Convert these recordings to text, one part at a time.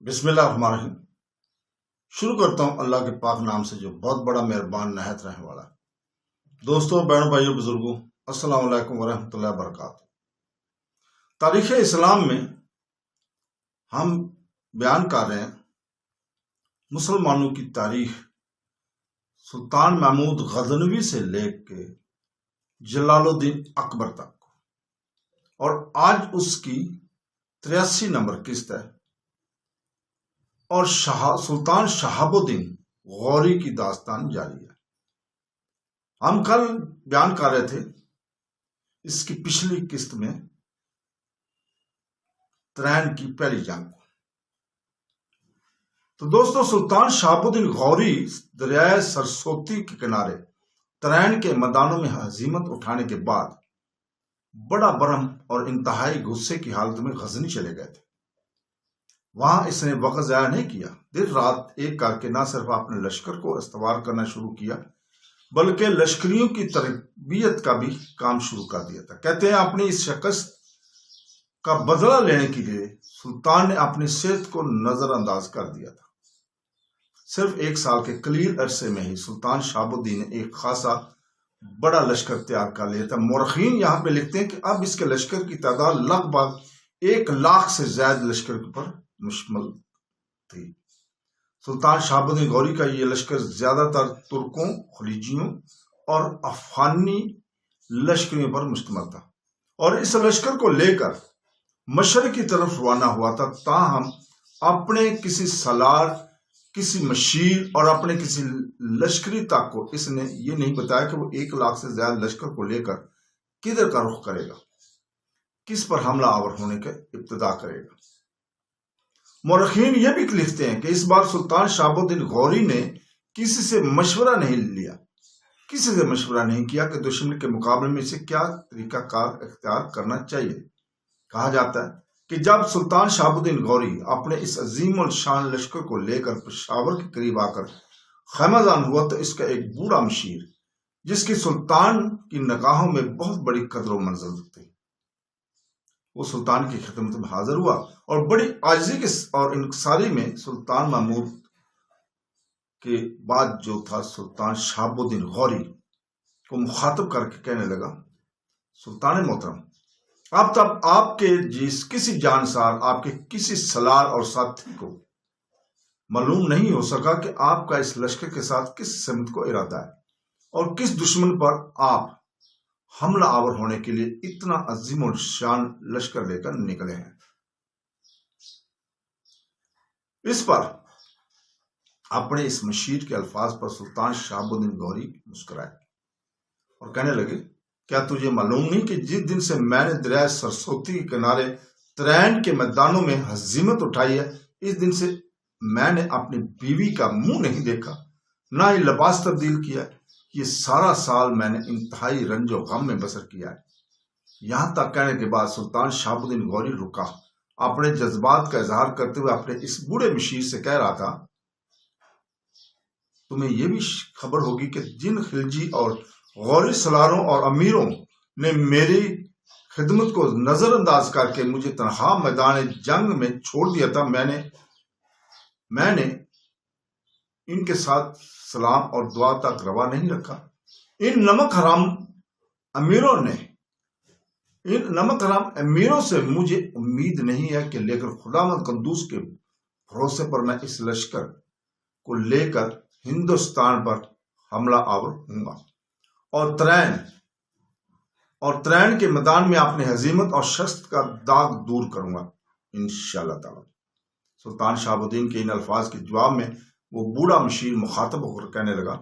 بسم اللہ الرحمن الرحیم۔ شروع کرتا ہوں اللہ کے پاک نام سے جو بہت بڑا مہربان نہایت رحم والا۔ دوستوں، بہنوں، بھائیوں، بزرگوں، السلام علیکم ورحمۃ اللہ وبرکاتہ۔ تاریخ اسلام میں ہم بیان کر رہے ہیں مسلمانوں کی تاریخ سلطان محمود غزنوی سے لے کے جلال الدین اکبر تک، اور آج اس کی 83 نمبر قسط ہے، اور سلطان شہاب الدین غوری کی داستان جاری ہے۔ ہم کل بیان کر رہے تھے اس کی پچھلی قسط میں ترین کی پہلی جنگ کو۔ تو دوستو، سلطان شہاب الدین غوری دریائے سرسوتی کے کنارے ترین کے میدانوں میں ہزیمت اٹھانے کے بعد بڑا برہم اور انتہائی غصے کی حالت میں غزنی چلے گئے تھے۔ وہاں اس نے وقت ضائع نہیں کیا، دن رات ایک کر کے نہ صرف اپنے لشکر کو استوار کرنا شروع کیا بلکہ لشکریوں کی تربیت کا بھی کام شروع کر دیا تھا۔ کہتے ہیں اپنی اس شکست کا بدلہ لینے کے لیے سلطان نے اپنی صحت کو نظر انداز کر دیا تھا۔ صرف 1 سال کے قلیل عرصے میں ہی سلطان شہاب الدین نے ایک خاصا بڑا لشکر تیار کر لیا تھا۔ مورخین یہاں پہ لکھتے ہیں کہ اب اس کے لشکر کی تعداد لگ بھگ 1 لاکھ سے زائد لشکر پر مشتمل تھی۔ سلطان شہاب الدین غوری کا یہ لشکر زیادہ تر ترکوں، خلیجیوں اور افغانی لشکریوں پر مشتمل تھا، اور اس لشکر کو لے کر مشرق کی طرف روانہ ہوا تھا۔ تاہم اپنے کسی سالار، کسی مشیر اور اپنے کسی لشکری تک کو اس نے یہ نہیں بتایا کہ وہ 1 لاکھ سے زیادہ لشکر کو لے کر کدھر کا رخ کرے گا، کس پر حملہ آور ہونے کا ابتدا کرے گا۔ مورخین یہ بھی لکھتے ہیں کہ اس بار سلطان شہاب الدین غوری نے کسی سے مشورہ نہیں کیا کہ دشمن کے مقابلے میں اسے کیا طریقہ کار اختیار کرنا چاہیے۔ کہا جاتا ہے کہ جب سلطان شہاب الدین غوری اپنے اس عظیم الشان لشکر کو لے کر پشاور کے قریب آ کر خیمہ زن ہوا تو اس کا ایک بوڑھا مشیر، جس کی سلطان کی نگاہوں میں بہت بڑی قدر و منزل تھی، وہ سلطان کی خدمت میں حاضر ہوا اور بڑی عاجزی کے اور انکساری میں سلطان محمود کے بعد جو تھا سلطان شہاب الدین غوری کو مخاطب کر کے کہنے لگا، سلطان محترم، اب تب آپ کے کسی جانسار، آپ کے کسی سالار اور ساتھی کو معلوم نہیں ہو سکا کہ آپ کا اس لشکر کے ساتھ کس سمت کو ارادہ ہے اور کس دشمن پر آپ حملہ آور ہونے کے لیے اتنا عظیم الشان لشکر لے کر نکلے ہیں۔ اس پر اپنے اس مشیر کے الفاظ پر سلطان شہاب الدین غوری مسکرائے اور کہنے لگے، کیا تجھے معلوم نہیں کہ جس دن سے میں نے دریائے سرسوتی کے کنارے ترین کے میدانوں میں ہزیمت اٹھائی ہے، اس دن سے میں نے اپنی بیوی کا منہ نہیں دیکھا، نہ ہی لباس تبدیل کیا۔ یہ سارا سال میں نے انتہائی رنج و غم میں بسر کیا ہے۔ یہاں تک کہنے کے بعد سلطان شہاب الدین غوری رکا، اپنے جذبات کا اظہار کرتے ہوئے اپنے اس بوڑھے مشیر سے کہہ رہا تھا، تمہیں یہ بھی خبر ہوگی کہ جن خلجی اور غوری سالاروں اور امیروں نے میری خدمت کو نظر انداز کر کے مجھے تنہا میدان جنگ میں چھوڑ دیا تھا، میں نے ان کے ساتھ سلام اور دعا تک روا نہیں رکھا۔ ان نمک حرام امیروں سے مجھے امید نہیں ہے کہ لے کر خداوند قدوس کے بھروسے پر میں اس لشکر کو لے کر ہندوستان پر حملہ آور ہوں گا اور ترین کے میدان میں اپنی ہزیمت اور شکست کا داغ دور کروں گا انشاءاللہ تعالی۔ سلطان شہاب الدین کے ان الفاظ کے جواب میں وہ بوڑھا مشیر مخاطب ہو کر کہنے لگا،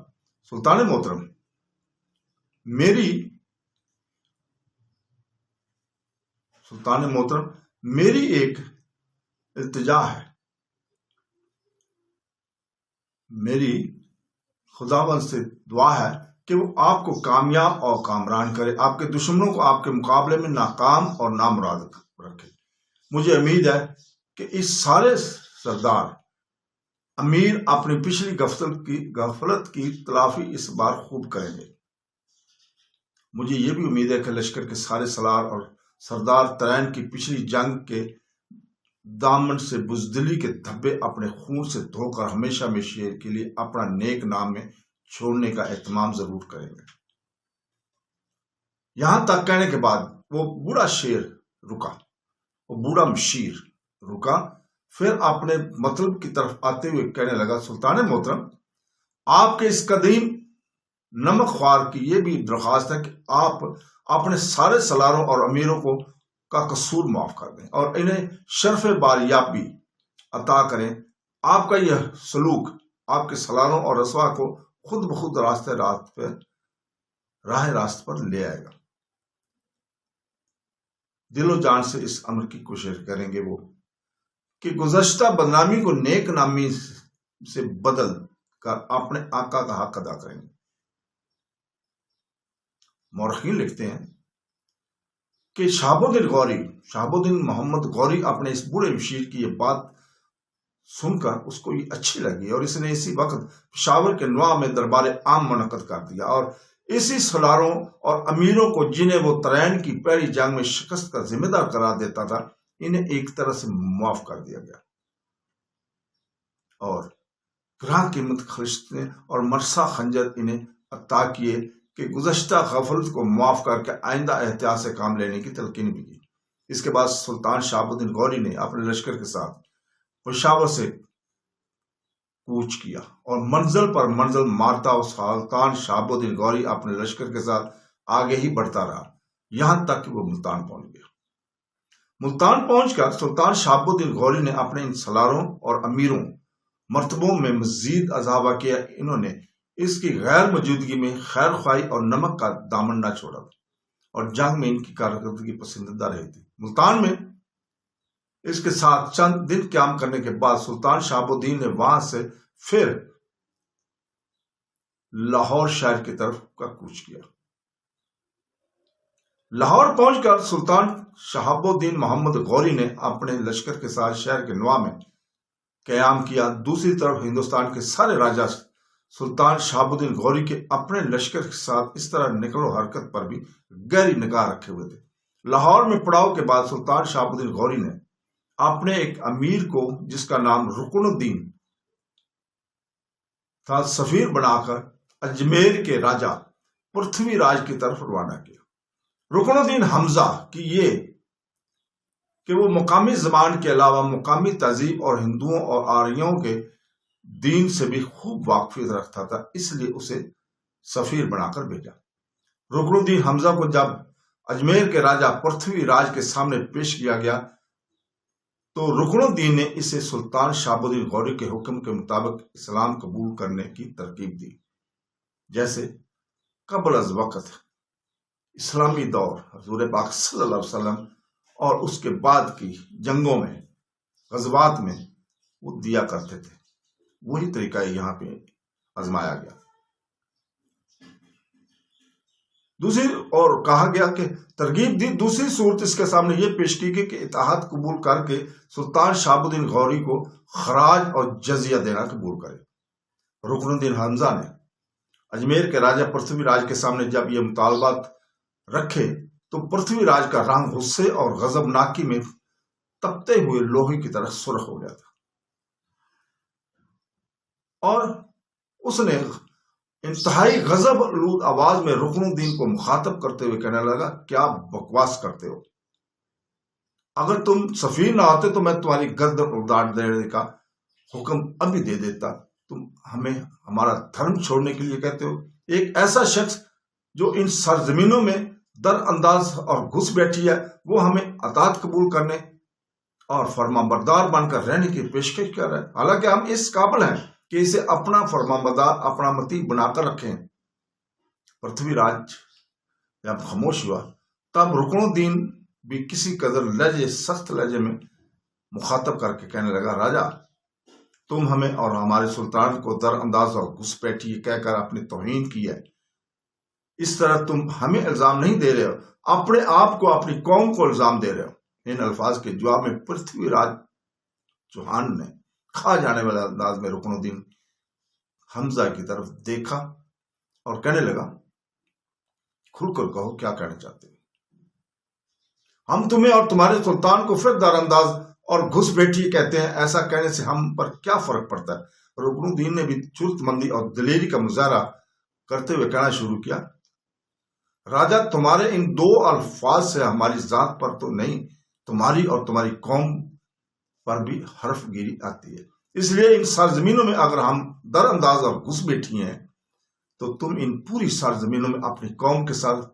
سلطان محترم، میری ایک التجا ہے، میری خداوند سے دعا ہے کہ وہ آپ کو کامیاب اور کامران کرے، آپ کے دشمنوں کو آپ کے مقابلے میں ناکام اور نامراد رکھے۔ مجھے امید ہے کہ اس سارے سردار امیر اپنی پچھلی غفلت کی تلافی اس بار خوب کریں گے۔ مجھے یہ بھی امید ہے کہ لشکر کے سارے سالار اور سردار ترین کی پچھلی جنگ کے دامن سے بزدلی کے دھبے اپنے خون سے دھو کر ہمیشہ میں شیر کے لیے اپنا نیک نام میں چھوڑنے کا اہتمام ضرور کریں گے۔ یہاں تک کہنے کے بعد وہ بوڑھا شیر رکا، وہ بوڑھا مشیر رکا، پھر اپنے مطلب کی طرف آتے ہوئے کہنے لگا، سلطان محترم، آپ کے اس قدیم نمک خوار کی یہ بھی درخواست ہے کہ آپ اپنے سارے سالاروں اور امیروں کا قصور معاف کر دیں اور انہیں شرف باریاب بھی عطا کریں۔ آپ کا یہ سلوک آپ کے سالاروں اور رسوا کو خود بخود راہ راست پر لے آئے گا۔ دل و جان سے اس امر کی کوشش کریں گے وہ کہ گزشتہ بدنامی کو نیک نامی سے بدل کر اپنے آقا کا حق ادا کریں گے۔ مورخین لکھتے ہیں کہ شہاب الدین محمد غوری اپنے اس بوڑھے مشیر کی یہ بات سن کر اس کو یہ اچھی لگی اور اس نے اسی وقت پشاور کے نواں میں دربار عام منعقد کر دیا اور اسی سالاروں اور امیروں کو جنہیں وہ ترین کی پہلی جنگ میں شکست کا ذمہ دار قرار دیتا تھا، انہیں ایک طرح سے معاف کر دیا گیا اور گراں قیمت خرچنے اور مرسا خنجر انہیں عطا کیے کہ گزشتہ غفلت کو معاف کر کے آئندہ احتیاط سے کام لینے کی تلقین بھی کی۔ اس کے بعد سلطان شہاب الدین غوری نے اپنے لشکر کے ساتھ پشاور سے کوچ کیا اور منزل پر منزل مارتا اور سلطان شہاب الدین غوری اپنے لشکر کے ساتھ آگے ہی بڑھتا رہا، یہاں تک کہ وہ ملتان پہنچ گیا۔ ملتان پہنچ کر سلطان شہاب الدین غوری نے اپنے ان سالاروں اور امیروں مرتبوں میں مزید اضافہ کیا۔ انہوں نے اس کی غیر موجودگی میں خیر خواہی اور نمک کا دامن نہ چھوڑا اور جنگ میں ان کی کارکردگی پسندیدہ رہی تھی۔ ملتان میں اس کے ساتھ چند دن قیام کرنے کے بعد سلطان شہاب الدین نے وہاں سے پھر لاہور شہر کی طرف کا کوچ کیا۔ لاہور پہنچ کر سلطان شہاب الدین محمد غوری نے اپنے لشکر کے ساتھ شہر کے نواں میں قیام کیا۔ دوسری طرف ہندوستان کے سارے راجا سلطان شہاب الدین غوری کے اپنے لشکر کے ساتھ اس طرح نقل و حرکت پر بھی گہری نگاہ رکھے ہوئے تھے۔ لاہور میں پڑاؤ کے بعد سلطان شہاب الدین غوری نے اپنے ایک امیر کو جس کا نام رکن الدین تھا سفیر بنا کر اجمیر کے راجا پرتھوی راج کی طرف روانہ کیا۔ رکن الدین حمزہ کی یہ کہ وہ مقامی زبان کے علاوہ مقامی تہذیب اور ہندوؤں اور آریوں کے دین سے بھی خوب واقفیت رکھتا تھا، اس لیے اسے سفیر بنا کر بھیجا۔ رکن الدین حمزہ کو جب اجمیر کے راجا پرتھوی راج کے سامنے پیش کیا گیا تو رکن الدین نے اسے سلطان شہاب الدین غوری کے حکم کے مطابق اسلام قبول کرنے کی ترغیب دی۔ جیسے قبل از وقت اسلامی دور حضور پاک صلی اللہ علیہ وسلم اور اس کے بعد کی جنگوں میں غزوات میں وہ دیا کرتے تھے، وہی طریقہ یہاں پہ آزمایا گیا۔ دوسری اور کہا گیا کہ ترغیب دی، دوسری صورت اس کے سامنے یہ پیش کی گئی کہ اطاعت قبول کر کے سلطان شہاب الدین غوری کو خراج اور جزیہ دینا قبول کرے۔ رکن الدین حمزہ نے اجمیر کے راجا پرتھوی راج کے سامنے جب یہ مطالبات رکھے تو پرتھوی راج کا رنگ غصے اور غضب ناکی میں تپتے ہوئے لوہے کی طرح سرخ ہو گیا تھا اور اس نے انتہائی غضب آلود آواز میں رکن الدین کو مخاطب کرتے ہوئے کہنے لگا، کیا بکواس کرتے ہو؟ اگر تم سفیر نہ آتے تو میں تمہاری گردن اڑا دینے کا حکم ابھی دے دیتا۔ تم ہمیں ہمارا دھرم چھوڑنے کے لیے کہتے ہو؟ ایک ایسا شخص جو ان سرزمینوں میں در انداز اور گھس بیٹھی ہے، وہ ہمیں اطاعت قبول کرنے اور فرما بردار بن کر رہنے کی پیشکش کر رہا ہے، حالانکہ ہم اس قابل ہیں کہ اسے اپنا فرما بردار، اپنا مطیع بنا کر رکھیں۔ پرتھوی راج جب خاموش ہوا تب رکن الدین بھی کسی قدر سخت لہجے میں مخاطب کر کے کہنے لگا، راجا تم ہمیں اور ہمارے سلطان کو در انداز اور گھس بیٹھی کہہ کر اپنی توہین کی ہے۔ اس طرح تم ہمیں الزام نہیں دے رہے ہو، اپنے آپ کو، اپنی قوم کو الزام دے رہے ہو۔ ان الفاظ کے جواب میں پرتھوی راج چوہان نے کھا جانے والے انداز میں رکن الدین حمزہ کی طرف دیکھا اور کہنے لگا، کھل کر کہو کیا کہنا چاہتے ہو؟ ہم تمہیں اور تمہارے سلطان کو پھر در انداز اور گھس بیٹھی کہتے ہیں، ایسا کہنے سے ہم پر کیا فرق پڑتا ہے؟ رکن الدین نے بھی چست مندی اور دلیری کا مظاہرہ کرتے ہوئے کہنا شروع کیا، راجا تمہارے ان دو الفاظ سے ہماری ذات پر تو نہیں، تمہاری اور تمہاری قوم پر بھی حرف گیری آتی ہے۔ اس لیے ان سرزمینوں میں اگر ہم در انداز اور گھس بیٹھی ہیں تو تم ان پوری سرزمینوں میں اپنی قوم کے ساتھ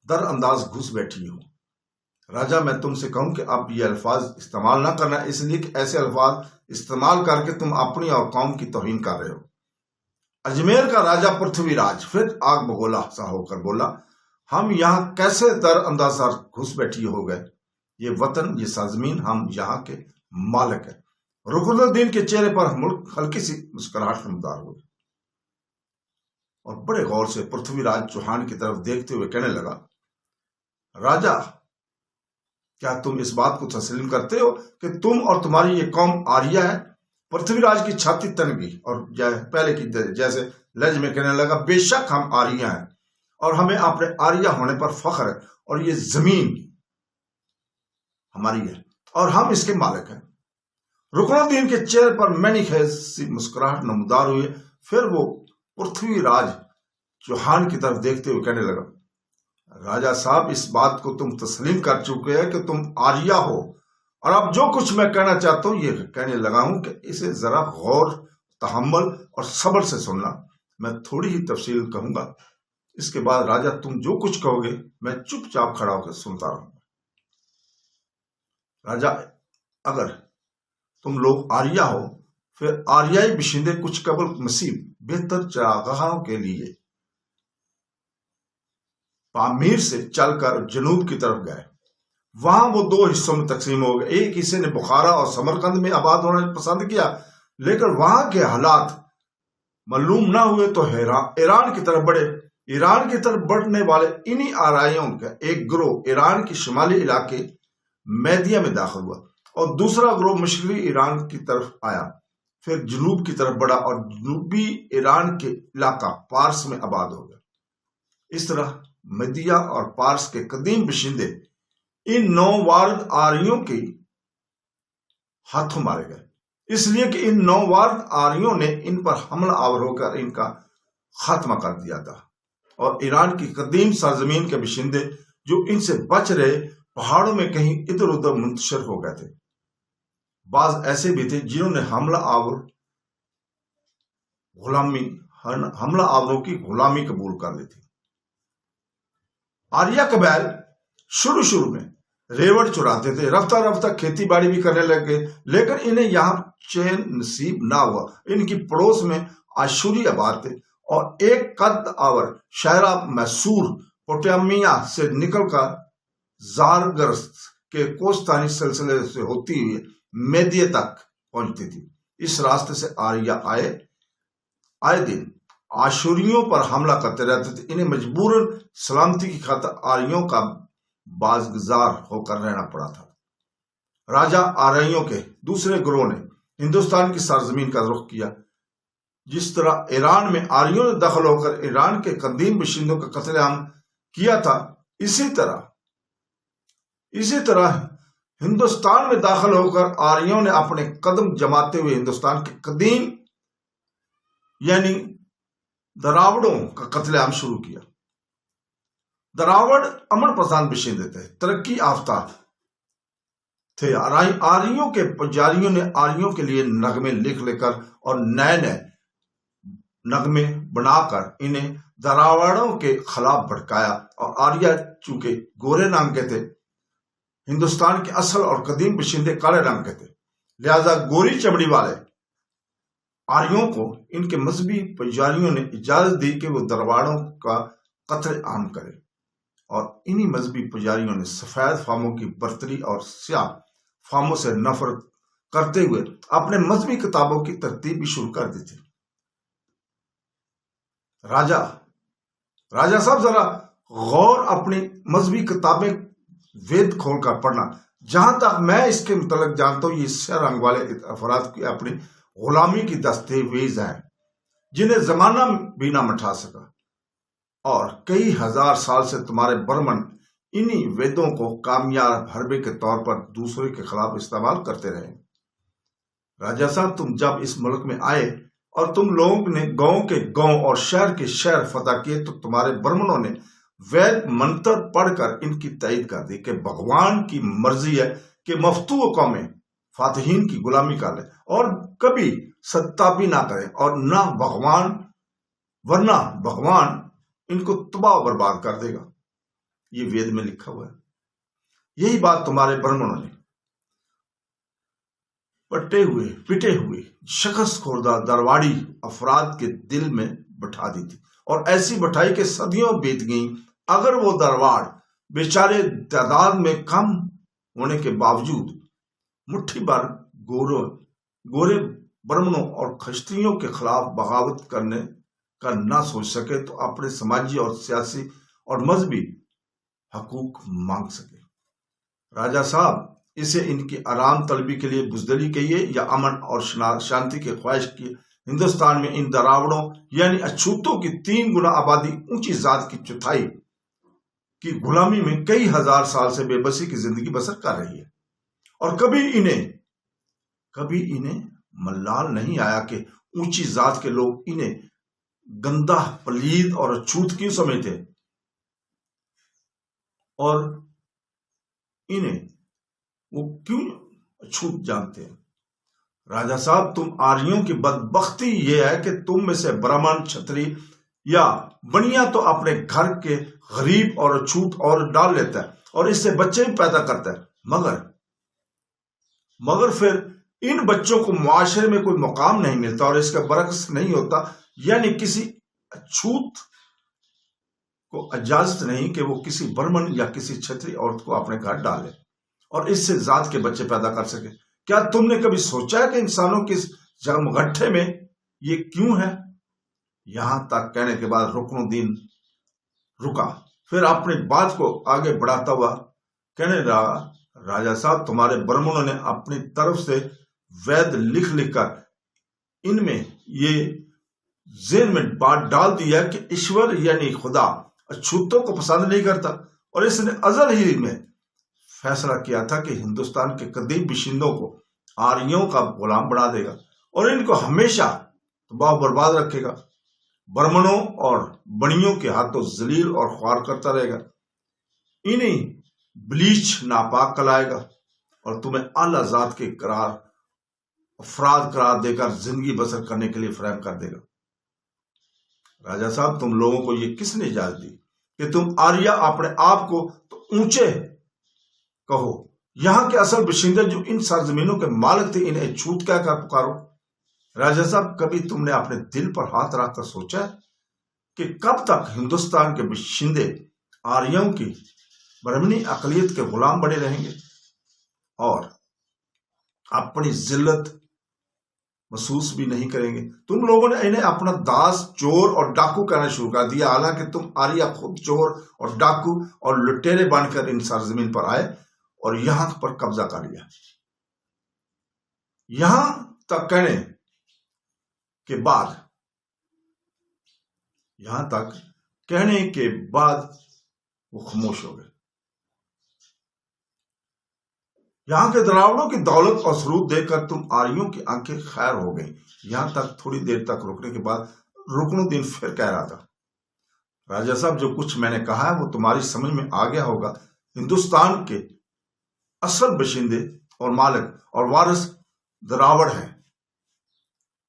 در انداز گھس بیٹھی ہو۔ راجا میں تم سے کہوں کہ اب یہ الفاظ استعمال نہ کرنا، اس لیے کہ ایسے الفاظ استعمال کر کے تم اپنی اور قوم کی توہین کر رہے ہو۔ اجمیر کا راجا پرتھوی راج پھر آگ بگولا سا ہو کر بولا، ہم یہاں کیسے در اندازہ گھس بیٹھی ہو گئے؟ یہ وطن، یہ سرزمین، ہم یہاں کے مالک ہیں۔ رکن الدین کے چہرے پر ہلکی سی مسکراہٹ نمودار ہوئی اور بڑے غور سے پرتھوی راج چوہان کی طرف دیکھتے ہوئے کہنے لگا، راجا کیا تم اس بات کو تسلیم کرتے ہو کہ تم اور تمہاری یہ قوم آریہ ہے؟ پرتھوی راج کی چھاتی تن گئی اور پہلے کی جیسے لہجے میں کہنے لگا، بے شک ہم آریہ ہیں اور ہمیں اپنے آریہ ہونے پر فخر ہے، اور یہ زمین ہماری ہے اور ہم اس کے مالک ہیں۔ رکن الدین کے چہرے پر مینی خیز سی مسکراہٹ نمودار ہوئی، پھر وہ پرتھوی راج چوہان کی طرف دیکھتے ہوئے کہنے لگا، راجا صاحب اس بات کو تم تسلیم کر چکے ہیں کہ تم آریہ ہو، اور اب جو کچھ میں کہنا چاہتا ہوں یہ کہنے لگا ہوں کہ اسے ذرا غور، تحمل اور صبر سے سننا۔ میں تھوڑی ہی تفصیل کہوں گا، اس کے بعد راجا تم جو کچھ کہو گے میں چپ چاپ کھڑا ہو کر سنتا رہوں گا۔ راجا اگر تم لوگ آریہ ہو، پھر آریائی بشندے کچھ قبل مسیح بہتر چراگاہوں کے لیے پامیر سے چل کر جنوب کی طرف گئے۔ وہاں وہ دو حصوں میں تقسیم ہو گئے۔ ایک حصے نے بخارا اور سمرقند میں آباد ہونا پسند کیا، لیکن وہاں کے حالات معلوم نہ ہوئے تو ایران کی طرف بڑھے۔ ایران کی طرف بڑھنے والے انہی آرائیوں کا ایک گروہ ایران کے شمالی علاقے میدیا میں داخل ہوا اور دوسرا گروہ مشرقی ایران کی طرف آیا، پھر جنوب کی طرف بڑھا اور جنوبی ایران کے علاقہ پارس میں آباد ہو گیا۔ اس طرح میدیا اور پارس کے قدیم باشندے ان نو وارد آریوں کے ہاتھوں مارے گئے، اس لیے کہ ان نو وارد آریوں نے ان پر حملہ آور ہو کر ان کا خاتمہ کر دیا تھا، اور ایران کی قدیم سرزمین کے باشندے جو ان سے بچ رہے پہاڑوں میں کہیں ادھر ادھر منتشر ہو گئے تھے۔ بعض ایسے بھی تھے جنہوں نے حملہ آوروں کی غلامی قبول کر لی تھی۔ آریہ قبائل شروع میں ریوڑ چراتے تھے، رفتہ رفتہ کھیتی باڑی بھی کرنے لگے، لیکن انہیں یہاں چین نصیب نہ ہوا۔ ان کی پڑوس میں آشوری آباد تھے، اور ایک قد آور شہرہ میسور پوٹامیا سے نکل کر زارگرست کے کوستانی سلسلے سے ہوتی ہوئی میدیے تک پہنچتی تھی۔ اس راستے سے آریہ آئے دن آشوریوں پر حملہ کرتے رہتے تھے۔ انہیں مجبوراً سلامتی کی خاطر آریوں کا بازگزار ہو کر رہنا پڑا تھا۔ راجا آریوں کے دوسرے گروہ نے ہندوستان کی سرزمین کا رخ کیا۔ جس طرح ایران میں آریوں نے دخل ہو کر ایران کے قدیم باشندوں کا قتل عام کیا تھا، اسی طرح ہندوستان میں داخل ہو کر آریوں نے اپنے قدم جماتے ہوئے ہندوستان کے قدیم یعنی دراوڑوں کا قتل عام شروع کیا۔ دراوڑ امن پسند باشندے تھے، ترقی یافتہ تھے۔ آریوں کے پجاریوں نے آریوں کے لیے نغمے لکھ کر اور نئے نغمے بنا کر انہیں دراوڑوں کے خلاف بھڑکایا، اور آریہ چونکہ گورے رنگ کے تھے، ہندوستان کے اصل اور قدیم باشندے کالے رنگ کے تھے، لہذا گوری چمڑی والے آریوں کو ان کے مذہبی پجاریوں نے اجازت دی کہ وہ دراوڑوں کا قتل عام کرے، اور انہی مذہبی پجاریوں نے سفید فاموں کی برتری اور سیاہ فاموں سے نفرت کرتے ہوئے اپنے مذہبی کتابوں کی ترتیب بھی شروع کر دی تھی۔ راجا صاحب ذرا غور اپنی مذہبی کتابیں وید کھول کر پڑھنا۔ جہاں تک میں اس کے متعلق جانتا ہوں، یہ سیاہ رنگ والے افراد کی اپنی غلامی کی دستاویز ہیں جنہیں زمانہ بھی نہ مٹھا سکا، اور کئی ہزار سال سے تمہارے برمن انہی ویدوں کو کامیاب حربے کے طور پر دوسرے کے خلاف استعمال کرتے رہے۔ راجہ صاحب تم جب اس ملک میں آئے اور تم لوگوں نے گاؤں کے گاؤں اور شہر کے شہر فتح کیے تو تمہارے برمنوں نے وید منتر پڑھ کر ان کی تائید کر دی کہ بھگوان کی مرضی ہے کہ مفتوح قومیں فاتحین کی غلامی کر لیں اور کبھی ستابی نہ کریں اور نہ بھگوان، ورنہ بھگوان ان کو تباہ و برباد کر دے گا۔ یہ وید میں لکھا ہوا ہے۔ یہی بات تمہارے برمنوں نے پٹے ہوئے شخص خوردہ درواڑی افراد کے دل میں بٹھا دی تھی، اور ایسی بٹھائی کہ صدیوں بیت گئیں۔ اگر وہ درواڑ بیچارے تعداد میں کم ہونے کے باوجود مٹھی بھر گورے برمنوں اور کھشتریوں کے خلاف بغاوت کرنے کا نہ سوچ سکے تو اپنے سماجی اور سیاسی اور مذہبی حقوق مانگ سکے۔ راجہ صاحب اسے ان کی آرام طلبی کے لیے بزدلی کہیے یا امن اور شانتی کی خواہش کی، ہندوستان میں ان دراوڑوں یعنی اچھوتوں کی 3 گنا آبادی اونچی ذات کی چوتھائی کی غلامی میں کئی ہزار سال سے بے بسی کی زندگی بسر کر رہی ہے، اور کبھی انہیں ملال نہیں آیا کہ اونچی ذات کے لوگ انہیں گندا، پلید اور اچھوت کیوں سمجھتے اور انہیں وہ کیوں اچھوت جانتے ہیں۔ راجہ صاحب تم آریوں کی بدبختی یہ ہے کہ تم میں سے برہمن، چھتری یا بنیا تو اپنے گھر کے غریب اور اچھوت اور ڈال لیتا ہے اور اس سے بچے بھی پیدا کرتا ہے، مگر پھر ان بچوں کو معاشرے میں کوئی مقام نہیں ملتا اور اس کا برعکس نہیں ہوتا، یعنی کسی اچھوت کو اجازت نہیں کہ وہ کسی برہمن یا کسی چھتری عورت کو اپنے گھر ڈالے اور اس سے ذات کے بچے پیدا کر سکے۔ کیا تم نے کبھی سوچا ہے کہ انسانوں کے جگمگٹھے میں یہ کیوں ہے؟ یہاں تک کہنے کے بعد رکن الدین رکا، پھر اپنی بات کو آگے بڑھاتا ہوا کہنے لگا، راجہ صاحب تمہارے برہمنوں نے اپنی طرف سے وید لکھ کر ان میں یہ ذہن میں بات ڈال دی ہے کہ ایشور یعنی خدا اچھوتوں کو پسند نہیں کرتا، اور اس نے ازل ہی میں فیصلہ کیا تھا کہ ہندوستان کے قدیم باشندوں کو آریوں کا غلام بنا دے گا اور ان کو ہمیشہ تباہ و برباد رکھے گا، برمنوں اور بنیوں کے ہاتھوں ذلیل اور خوار کرتا رہے گا، انہیں بلیچ ناپاک کلائے گا اور تمہیں اعلیٰ ذات کے افراد قرار دے کر زندگی بسر کرنے کے لیے فراہم کر دے گا۔ راجہ صاحب تم لوگوں کو یہ کس نے اجازت دی کہ تم آریا اپنے آپ کو تو اونچے کہو؟ یہاں کے اصل باشندے جو ان سرزمینوں کے مالک تھے انہیں چھوت کہہ کر پکارو۔ راجہ صاحب کبھی تم نے اپنے دل پر ہاتھ رکھ کر سوچا ہے کہ کب تک ہندوستان کے باشندے آریوں کی برہمنی اقلیت کے غلام بنے رہیں گے اور اپنی ذلت محسوس بھی نہیں کریں گے؟ تم لوگوں نے انہیں اپنا داس، چور اور ڈاکو کہنا شروع کر دیا، حالانکہ تم آریا خود چور اور ڈاکو اور لٹیرے بن کر ان سرزمین پر آئے اور یہاں پر قبضہ کر لیا۔ یہاں تک کہنے کے بعد وہ خاموش ہو گئے۔ یہاں کے دراوڑوں کی دولت اور ثروت دیکھ کر تم آریوں کی آنکھیں خیر ہو گئیں۔ یہاں تک تھوڑی دیر تک رکنے کے بعد رکن الدین پھر کہہ رہا تھا، راجہ صاحب جو کچھ میں نے کہا ہے وہ تمہاری سمجھ میں آ گیا ہوگا۔ ہندوستان کے اصل باشندے اور مالک اور وارث دراوڑ ہیں،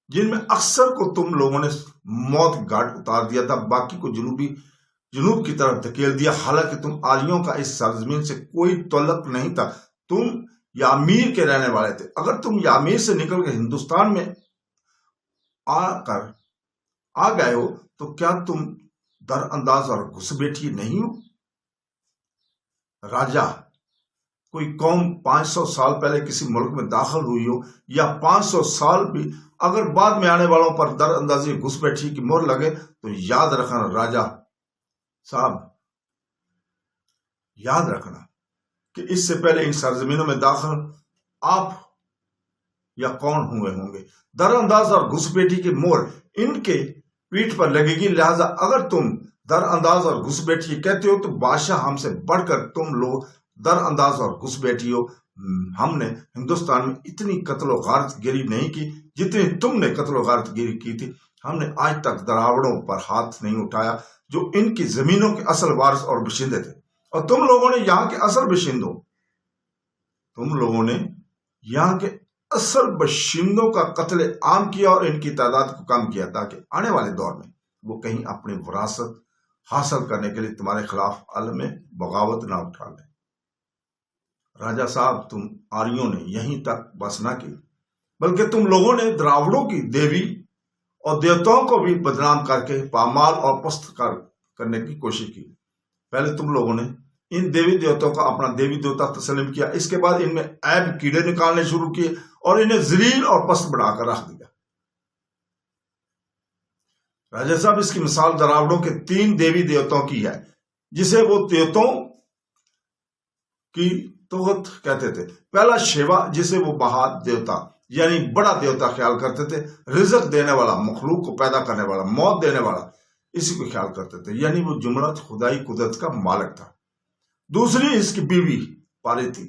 جن میں اکثر کو تم لوگوں نے موت گھاٹ اتار دیا تھا، باقی کو جنوب کی طرف دھکیل دیا، حالانکہ تم آریوں کا اس سرزمین سے کوئی تعلق نہیں تھا، تم یامیر کے رہنے والے تھے۔ اگر تم یامیر سے نکل کے ہندوستان میں آ گئے ہو تو کیا تم در انداز اور گھس بیٹھی نہیں ہو؟ راجہ کوئی قوم 500 سال پہلے کسی ملک میں داخل ہوئی ہو یا 500 سال بھی اگر بعد میں آنے والوں پر در اندازی گھس بیٹھی کی مہر لگے تو یاد رکھنا راجہ صاحب، یاد رکھنا کہ اس سے پہلے ان سرزمینوں میں داخل آپ یا کون ہوئے ہوں گے۔ در انداز اور گھس بیٹھی کی مہر ان کے پیٹھ پر لگے گی، لہذا اگر تم در انداز اور گھس بیٹھیے کہتے ہو تو بادشاہ ہم سے بڑھ کر تم لوگ در انداز اور گھس بیٹھی ہو. ہم نے ہندوستان میں اتنی قتل و غارت گیری نہیں کی جتنی تم نے قتل و غارت گیری کی تھی. ہم نے آج تک دراوڑوں پر ہاتھ نہیں اٹھایا جو ان کی زمینوں کے اصل وارث اور باشندے تھے، اور تم لوگوں نے یہاں کے اصل باشندوں کا قتل عام کیا اور ان کی تعداد کو کم کیا تاکہ آنے والے دور میں وہ کہیں اپنی وراثت حاصل کرنے کے لیے تمہارے خلاف عالم بغاوت نہ اٹھا لیں. راجا صاحب، تم آریوں نے یہیں تک بس نہ کی بلکہ تم لوگوں نے دراوڑوں کی دیوی اور دیوتاؤں کو بھی بدنام کر کے پامال اور پست کرنے کی کوشش کی. پہلے تم لوگوں نے ان دیوی دیوتاؤں کا اپنا دیوی دیوتا تسلیم کیا، اس کے بعد ان میں عیب کیڑے نکالنے شروع کیے اور انہیں ذلیل اور پست بنا کر رکھ دیا. راجا صاحب، اس کی مثال دراوڑوں کے 3 دیوی دیوتاؤں کی ہے جسے وہ دیوتاؤں کی توغت کہتے تھے. پہلا شیوا، جسے وہ بہا دیوتا یعنی بڑا دیوتا خیال کرتے تھے، رزق دینے والا، مخلوق کو پیدا کرنے والا، موت دینے والا، اسی کو خیال کرتے تھے، یعنی وہ جملہ خدائی قدرت کا مالک تھا. دوسری اس کی بیوی پاری تھی،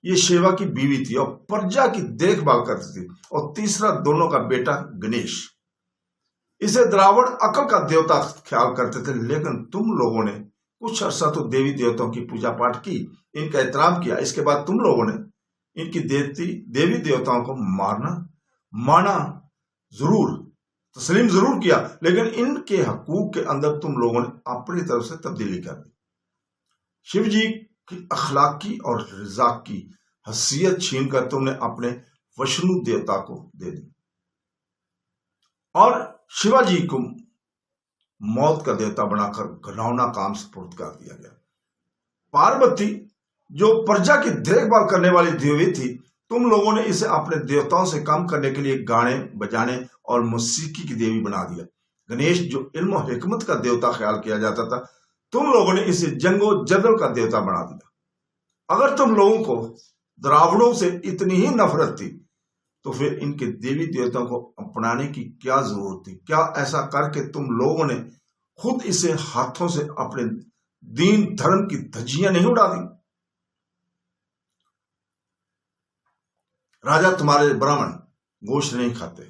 یہ شیوا کی بیوی تھی اور پرجا کی دیکھ بھال کرتی تھی. اور تیسرا دونوں کا بیٹا گنیش، اسے دراوڑ عقل کا دیوتا خیال کرتے تھے. لیکن تم لوگوں نے کچھ عرصہ تو دیوی دیوتاؤں کی پوجا پاٹ کی، ان کا احترام کیا. اس کے بعد تم لوگوں نے ان کی دیوی دیوتاؤں کو مانا ضرور، تسلیم ضرور کیا، لیکن ان کے حقوق کے اندر تم لوگوں نے اپنی طرف سے تبدیلی کر دی. شیو جی کی اخلاقی اور رضا کی حیثیت چھین کر تم نے اپنے وشنو دیوتا کو دے دی اور شیوا جی کو موت کا دیوتا بنا کر گھناؤنا کام سپرد کر دیا گیا. پاروتی جو پرجا کی دیکھ بھال کرنے والی دیوی تھی، تم لوگوں نے اسے اپنے دیوتاؤں سے کم کرنے کے لیے گانے بجانے اور موسیقی کی دیوی بنا دیا. گنیش جو علم و حکمت کا دیوتا خیال کیا جاتا تھا، تم لوگوں نے اسے جنگ و جدل کا دیوتا بنا دیا. اگر تم لوگوں کو دراوڑوں سے اتنی ہی نفرت تھی تو پھر ان کے دیوی دیوتاؤں کو اپنانے کی کیا ضرورت تھی؟ کیا ایسا کر کے تم لوگوں نے خود اسے ہاتھوں سے اپنے دین دھرم کی دھجیاں نہیں اڑا دی؟ راجا، تمہارے برہمن گوشت نہیں کھاتے،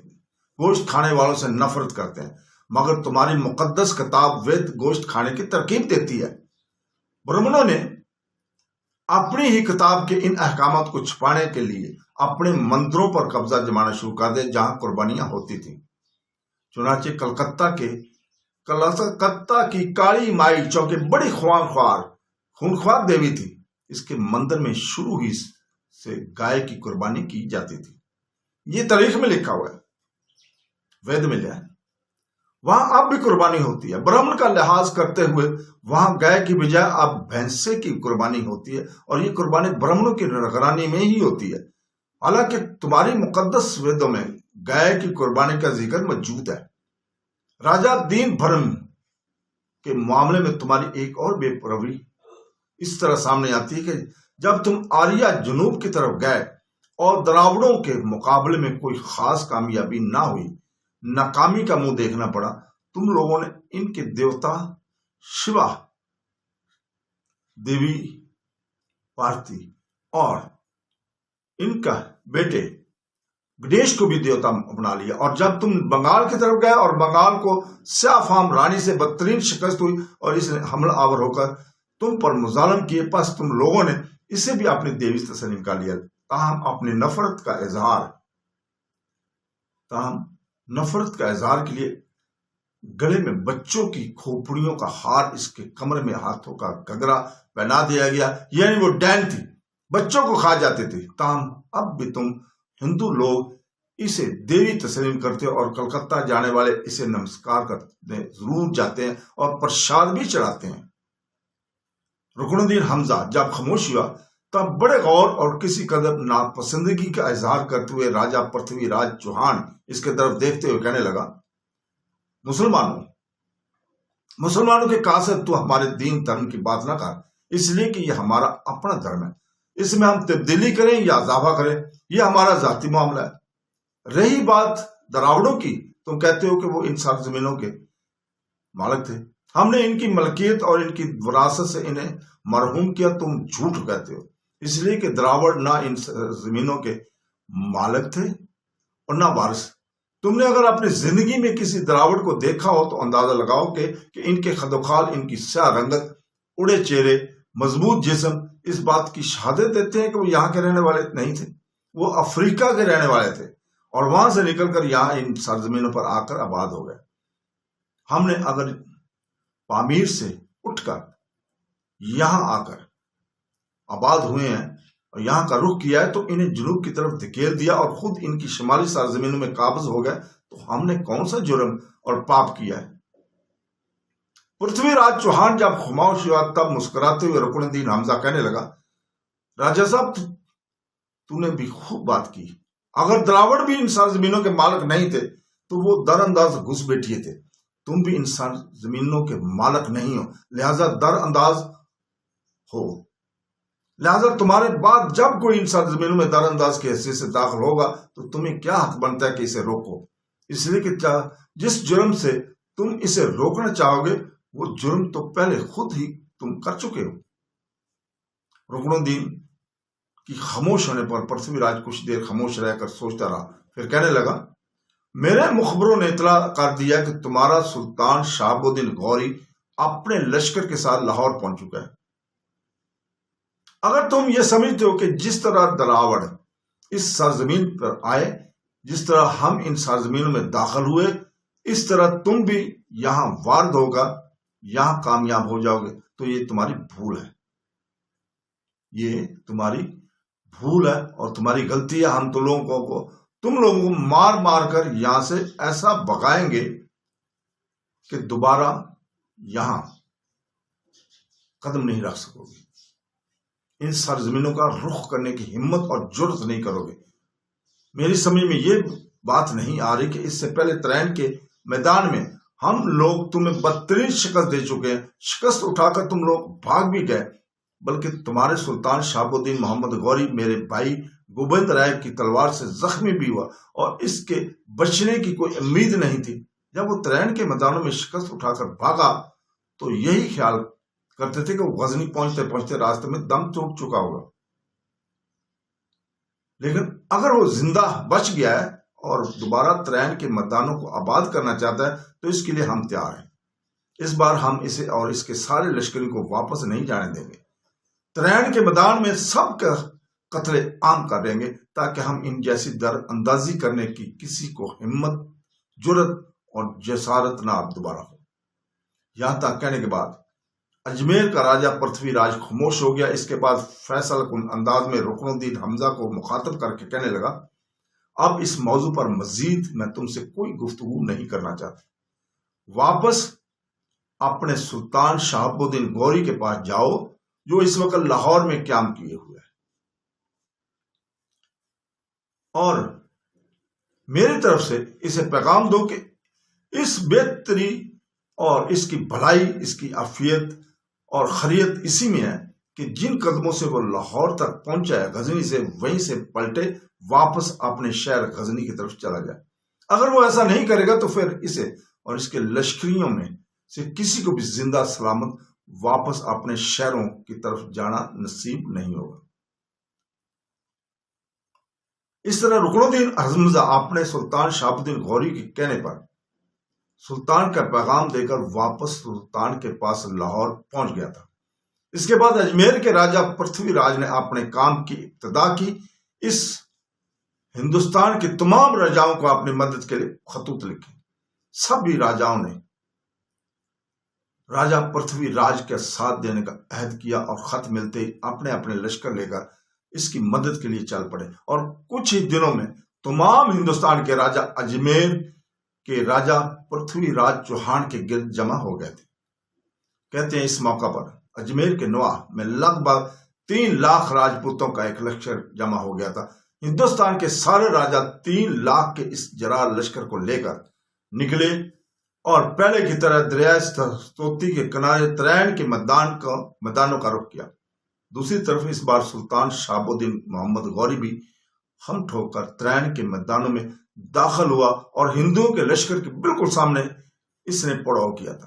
گوشت کھانے والوں سے نفرت کرتے ہیں، مگر تمہاری مقدس کتاب وید گوشت کھانے کی ترغیب دیتی ہے. برہمنوں نے اپنی ہی کتاب کے ان احکامات کو چھپانے کے لیے اپنے مندروں پر قبضہ جمانا شروع کر دے جہاں قربانیاں ہوتی تھیں. چنانچہ کلکتہ کی کالی مائی چونکہ بڑی خونخوار دیوی تھی، اس کے مندر میں شروع ہی سے گائے کی قربانی کی جاتی تھی. یہ تاریخ میں لکھا ہوا ہے، وید میں لیا ہے. وہاں اب بھی قربانی ہوتی ہے. برہمن کا لحاظ کرتے ہوئے وہاں گائے کی بجائے اب بھینسے کی قربانی ہوتی ہے، اور یہ قربانی برہمنوں کی نگرانی میں ہی ہوتی ہے. حالانکہ تمہاری مقدس ویدوں میں گائے کی قربانی کا ذکر موجود ہے. راجا، دین دھرم کے معاملے میں تمہاری ایک اور بے پروی اس طرح سامنے آتی ہے کہ جب تم آریہ جنوب کی طرف گئے اور دراوڑوں کے مقابلے میں کوئی خاص کامیابی نہ ہوئی، ناکامی کا منہ دیکھنا پڑا، تم لوگوں نے ان کے دیوتا شیوا، دیوی پارتی اور ان کا بیٹے گنیش کو بھی دیوتا اپنا لیا. اور جب تم بنگال کی طرف گئے اور بنگال کو سیاہ فام رانی سے بدترین شکست ہوئی اور اس نے حملہ آور ہو کر تم پر مظالم کیے، پس تم لوگوں نے اسے بھی اپنی دیوی تسلیم کر لیا. تاہم اپنی نفرت کا اظہار کے لیے گلے میں بچوں کی کھوپڑیوں کا ہار، اس کے کمر میں ہاتھوں کا گگرا پہنا دیا گیا، یعنی وہ ڈین تھی، بچوں کو کھا جاتی تھی. تاہم اب بھی تم ہندو لوگ اسے دیوی تسلیم کرتے اور کلکتہ جانے والے اسے نمسکار کرتے ضرور جاتے ہیں اور پرساد بھی چڑھاتے ہیں. رکن الدین حمزہ جب خاموش ہوا تب بڑے غور اور کسی قدر ناپسندگی کا اظہار کرتے ہوئے راجا پرتھوی راج چوہان اس کے طرف دیکھتے ہوئے کہنے لگا، مسلمانوں کے قاصد تو ہمارے دین دھرم کی بات نہ کر، اس لیے کہ یہ ہمارا اپنا دھرم ہے. اس میں ہم تبدیلی کریں یا اضافہ کریں یہ ہمارا ذاتی معاملہ ہے. رہی بات دراوڑوں کی، تم کہتے ہو کہ وہ ان سرزمینوں کے مالک تھے. ہم نے ان کی ملکیت اور ان کی وراثت سے انہیں مرحوم کیا، تم جھوٹ کہتے ہو، اس لیے کہ دراوڑ نہ ان زمینوں کے مالک تھے اور نہ وارث۔ تم نے اگر اپنی زندگی میں کسی دراوڑ کو دیکھا ہو تو اندازہ لگاؤ کہ ان کے خد و خال، ان کی سیاہ رنگت، اڑے چہرے، مضبوط جسم اس بات کی شہادت دیتے ہیں کہ وہ یہاں کے رہنے والے نہیں تھے، وہ افریقہ کے رہنے والے تھے اور وہاں سے نکل کر یہاں ان سرزمینوں پر آ کر آباد ہو گئے۔ ہم نے اگر پامیر سے اٹھ کر یہاں آ کر آباد ہوئے ہیں اور یہاں کا رخ کیا ہے تو انہیں جنوب کی طرف دھکیل دیا اور خود ان کی شمالی سرزمینوں میں قابض ہو گئے، تو ہم نے کون سا جرم اور پاپ کیا ہے؟ پرتھوی راج چوہان جب خاموش ہوا تب مسکراتے ہوئے رکن الدین حمزہ کہنے لگا، راجا صاحب تو نے بھی خوب بات کی، اگر دراوڑ بھی ان سرزمینوں کے مالک نہیں تھے تو وہ در انداز گھس بیٹھے تھے، تم بھی ان سرزمینوں کے مالک نہیں ہو، لہذا در انداز ہو، لہذا تمہارے بعد جب کوئی ان سرزمینوں میں در انداز کی حیثیت سے داخل ہوگا تو تمہیں کیا حق بنتا ہے کہ اسے روکو، اس لیے کہ جس جرم سے تم اسے روکنا چاہو گے وہ جرم تو پہلے خود ہی تم کر چکے ہو۔ رکن الدین کی خاموش ہونے پر پرتھوی راج کچھ دیر خاموش رہ کر سوچتا رہا، پھر کہنے لگا، میرے مخبروں نے اطلاع کر دیا کہ تمہارا سلطان شہاب الدین غوری اپنے لشکر کے ساتھ لاہور پہنچ چکا ہے۔ اگر تم یہ سمجھتے ہو کہ جس طرح دراوڑ اس سرزمین پر آئے، جس طرح ہم ان سرزمینوں میں داخل ہوئے، اس طرح تم بھی یہاں وارد ہوگا، یہاں کامیاب ہو جاؤ گے، تو یہ تمہاری بھول ہے، یہ تمہاری بھول ہے اور تمہاری غلطی ہے۔ ہم تو تم لوگوں کو مار مار کر یہاں سے ایسا بھگائیں گے کہ دوبارہ یہاں قدم نہیں رکھ سکو گے، ان سرزمینوں کا رخ کرنے کی ہمت اور جرت نہیں کرو گے۔ میری سمجھ میں یہ بات نہیں آ رہی کہ اس سے پہلے ترین کے میدان میں ہم لوگ تمہیں بدترین شکست دے چکے ہیں، شکست اٹھا کر تم لوگ بھاگ بھی گئے، بلکہ تمہارے سلطان شہاب الدین محمد غوری میرے بھائی گوبند رائے کی تلوار سے زخمی بھی ہوا اور اس کے بچنے کی کوئی امید نہیں تھی۔ جب وہ ترین کے میدانوں میں شکست اٹھا کر بھاگا تو یہی خیال کرتے تھے کہ وہ غزنی پہنچتے پہنچتے راستے میں دم توڑ چکا ہوگا، لیکن اگر وہ زندہ بچ گیا ہے اور دوبارہ ترین کے میدانوں کو آباد کرنا چاہتا ہے تو اس کے لیے ہم تیار ہیں۔ اس بار ہم اسے اور اس کے سارے لشکری کو واپس نہیں جانے دیں گے، ترین کے میدان میں سب کا قتل عام کر دیں گے تاکہ ہم ان جیسی در اندازی کرنے کی کسی کو ہمت، جرت اور جسارت نہ دوبارہ ہو۔ یہاں تک کہنے کے بعد اجمیر کا راجہ پرتھوی راج خاموش ہو گیا۔ اس کے بعد فیصل کن انداز میں رکن الدین حمزہ کو مخاطب کر کے کہنے لگا، اب اس موضوع پر مزید میں تم سے کوئی گفتگو نہیں کرنا چاہتا، واپس اپنے سلطان شہاب الدین غوری کے پاس جاؤ جو اس وقت لاہور میں قیام کیے ہوئے ہے، اور میری طرف سے اسے پیغام دو کہ اس بہتری اور اس کی بھلائی، اس کی عافیت اور خیریت اسی میں ہے کہ جن قدموں سے وہ لاہور تک پہنچا ہے، غزنی سے وہیں سے پلٹے واپس اپنے شہر غزنی کی طرف چلا جائے۔ اگر وہ ایسا نہیں کرے گا تو پھر اسے اور اس کے لشکریوں میں سے کسی کو بھی زندہ سلامت واپس اپنے شہروں کی طرف جانا نصیب نہیں ہوگا۔ اس طرح رکن الدین حمزہ اپنے سلطان شہاب الدین غوری کے کہنے پر سلطان کا پیغام دے کر واپس سلطان کے پاس لاہور پہنچ گیا تھا۔ اس کے بعد اجمیر کے راجہ پرتھوی راج نے اپنے کام کی ابتدا کی۔ اس ہندوستان کے تمام راجاؤں کو اپنی مدد کے لیے خطوط لکھے۔ سبھی راجاؤں نے راجہ پرتھوی راج کے ساتھ دینے کا عہد کیا اور خط ملتے ہی اپنے اپنے لشکر لے کر اس کی مدد کے لیے چل پڑے، اور کچھ ہی دنوں میں تمام ہندوستان کے راجہ اجمیر کے راجہ پرتھوی راج چوہان کے گرد جمع ہو گئے تھے۔ کہتے ہیں اس موقع پر اجمیر کے نواح میں لگ بھگ 3 لاکھ راجپوتوں کا ایک لشکر جمع ہو گیا تھا۔ ہندوستان کے سارے راجہ 3 لاکھ کے اس جرار لشکر کو لے کر نکلے اور پہلے کی طرح دریائے سرسوتی کے کنارے ترین کے میدانوں کا رخ کیا۔ دوسری طرف اس بار سلطان شہاب الدین محمد غوری بھی ہم ٹھوک کر ترین کے میدانوں میں داخل ہوا اور ہندوؤں کے لشکر کے بالکل سامنے اس نے پڑاؤ کیا تھا۔